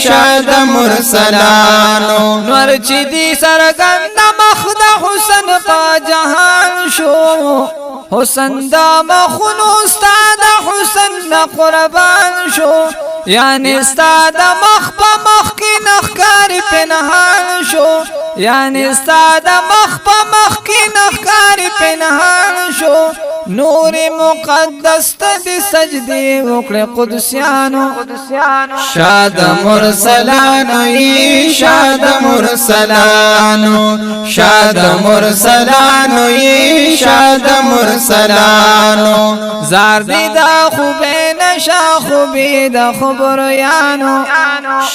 شاد مرسلانو نور چې دی سرګند مخ د حسن په جهان شو حسن دا مخونو استاد حسن قربان شو یعنی استاد مخ په مخ کې نخکار پنهان شو یعنی استاد مخ په مخ کې نخکار پنهان شو نور مقدس ته سجدي وکړه قدسیانو شاد مرسلانو ای شاد مرسلانو شاد مرسلانو ای شاد مرسلانو زار دی دا خوبه نشا خوبی دا خبریانو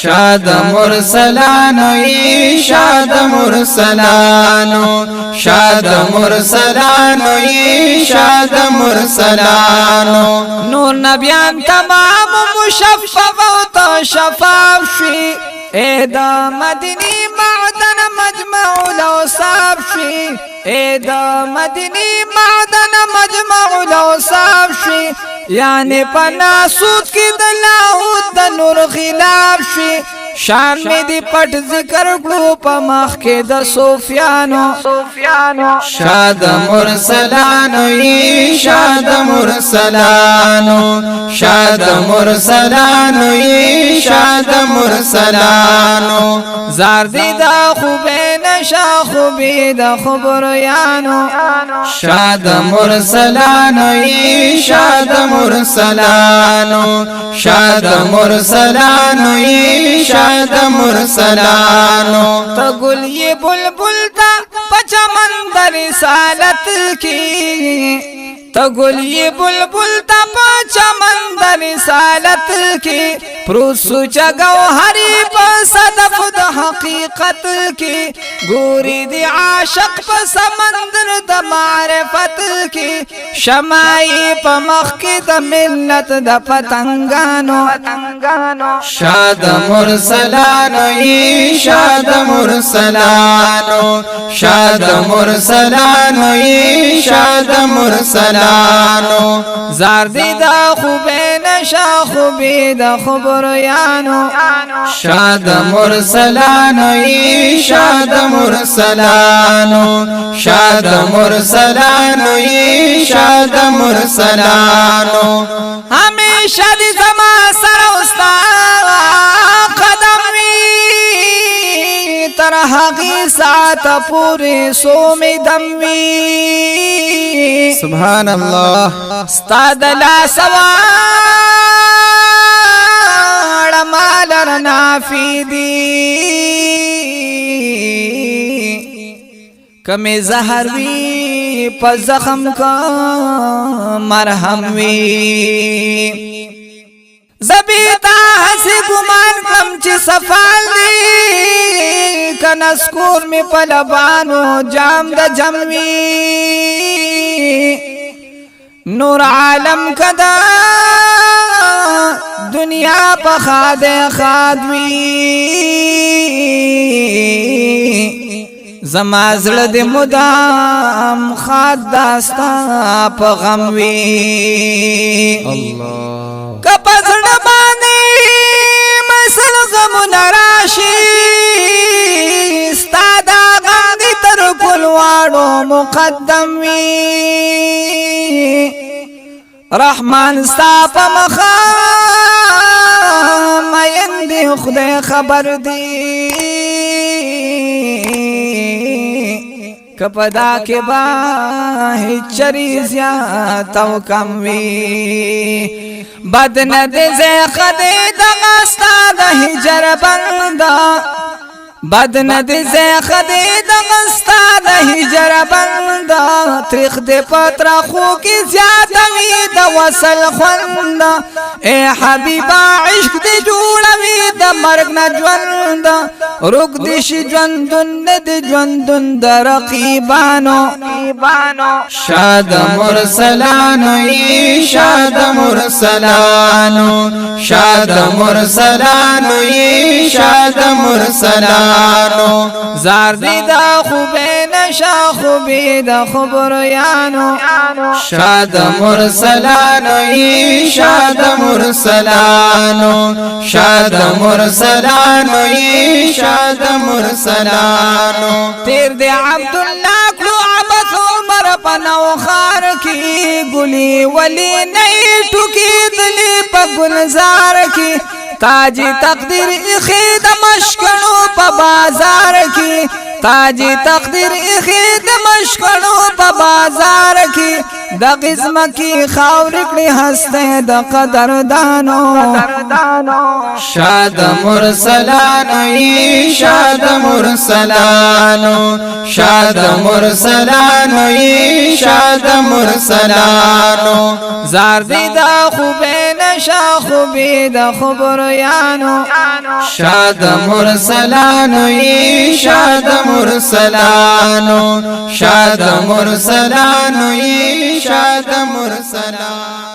شاد مرسلانو ای شاد مرسلانو شاد مرسلانو ای شاد مرسلانو نور نبیان تمام مشفف و تا شفاف شوی اے دا مدنی معدن مجمع الاوصاف شوی اے دا مدنی معدن مجمع الاوصاف شوی یعنی پناسود کی دلاود دا نور خلاف شوی شان می دی پټ ذکر کړو په مخ کې د صوفیانو شاد مرسلانو ای شاد مرسلانو شاد مرسلانو ای شاد مرسلانو زار دی دا خوبه نشا خوبی دا خبریانو شاد مرسلانو ای شاد مرسلانو شاد مرسلانو ای شاد مرسلانو تا گل یہ بلبل تا پچمن رسالت کی تا گل یہ بلبل تا پچمن رسالت کی پروسو چگوہری پا صدف دا حقیقت کی گوری دی عاشق پا سمندر دا معرفت کی شمائی پا مخ کی دا ملت دا پتنگانو شاد مرسلانو ای شاد مرسلانو شاد مرسلانو ای شاد مرسلانو زار دی دا خوبه نشا خوبی دا خبریانو شاد مرسلانو ای شاد مرسلانو شاد مرسلانو ای شاد مرسلانو ہمیشہ دی زما سر استاد قدم وی تر حقی سات پوری سومی دم وی سبحان اللہ استاد لا سوار مالر نافی دی کمی زہر وی پا زخم کا مرہم وی زبیتا ہسی گمان کم چی سفال دی کنسکور میں پلبانو جام دا جموی نور عالم کدا دنیا پا خاد خادوی زمازل دی مدام خاد داستا پا غموی کپسڑ بانی مسل غم نراشی استادا غندی تر کلوارو مقدم وی رحمان ستا پا مخام ایندی خدای خبر دی کپدا کے با چری زیادہ کم وی بدن دے خدے دغستا دا ہجر بندا بدن دے خدے دغستا دا ہجر بندا تریخ دے پترا خو کی زیادہ وی دا وصل خوندا اے حبیبا عشق دے جوڑا وی دا مرگ نجوندا رک دیش جوندن دے جوندن دا رقیبانو شاد مرسلانو ای شاد مرسلانو شاد مرسلانو ای شاد مرسلانو زار دی دا خوبی نشا خوبی دا خبریانو شاد مرسلانو شاد مرسلانو شاد مرسلانو شاد مرسلانو تیر دی عبداللہ کلو عبد عمر پنو خار کی گلی ولی نئی ٹکی دلی پا گلزار کی تاجی تقدیر اخید مشکنو پا بازار کی تاجی تقدیر اخید مشکنو پا بازار کی دا قسم کی خاورکڑی ہستے دا قدردانو شاد مرسلانو شاد مرسلانو شاد مرسلانو شاد مرسلانو زار دی دا خوبی نشا خوبی دا خبریانو شاد مرسلانو شاد مرسلانو شاد مرسلانو شاد مرسلانو